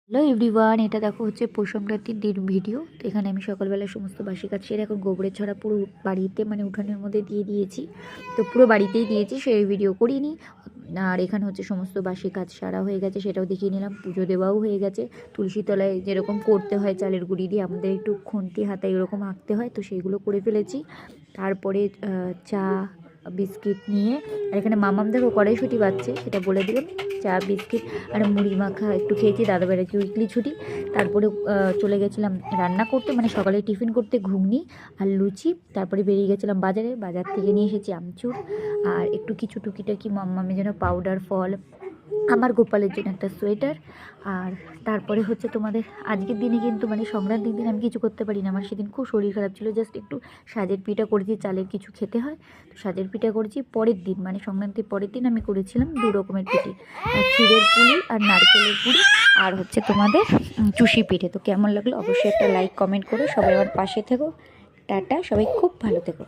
Hello everyone, এটা দেখো হচ্ছে পৌষ সংক্রান্তির দিন ভিডিও। তো এখানে আমি সকালবেলা সমস্ত বাসি কাজ সেরে এখন গোবরের ছড়া পুরো বাড়িতে মানে উঠানের মধ্যে দিয়ে দিয়েছি। তো পুরো বাড়িতেই দিয়েছি, সেই ভিডিও করিনি। আর এখানে হচ্ছে সমস্ত বাসি কাজ সারা হয়ে গেছে, সেটাও দেখিয়ে নিলাম। পুজো দেওয়াও হয়ে গেছে। তুলসী তলায় যেরকম করতে হয় চালের গুঁড়ি দিয়ে, আমাদের একটু খুন্তি হাতা এরকম আঁকতে হয়, তো সেইগুলো করে ফেলেছি। তারপরে চা বিস্কিট নিয়ে, আর এখানে মামাম দেখো কড়াইশুঁটি বাজছে, সেটা বলে দিলাম। চা বিস্কিট আর মুড়ি মাখা একটু খেয়েছি, দাদাবাড়ি কি উইকলি ছুটি। তারপরে চলে গেছিলাম রান্না করতে, মানে সকালে টিফিন করতে ঘুগনি আর লুচি। তারপরে বেরিয়ে গেছিলাম বাজারে, বাজার থেকে নিয়ে এসেছি আমচুর আর একটু কিছু টুকিটাকি মাম্মামের জন্য পাউডার, ফল, আমার গোপালের জন্য একটা সোয়েটার। আর তারপরে হচ্ছে তোমাদের আজকের দিনে কিন্তু মানে সংক্রান্তির দিন আমি কিছু করতে পারি না, আমার সেদিন খুব শরীর খারাপ ছিল। জাস্ট একটু সাজের পিঠা করেছি, চালের কিছু খেতে হয় তো সাজের পিঠা করেছি। পরের দিন মানে সংক্রান্তির পরের দিন আমি করেছিলাম 2 রকমের পিঠে, ক্ষীরের পুলি আর নারকেলের পুলি, আর হচ্ছে তোমাদের চুষি পিঠে। তো কেমন লাগলো অবশ্যই একটা লাইক কমেন্ট করো, সবাই আমার পাশে থেকো। টাটা, সবাই খুব ভালো থেকো।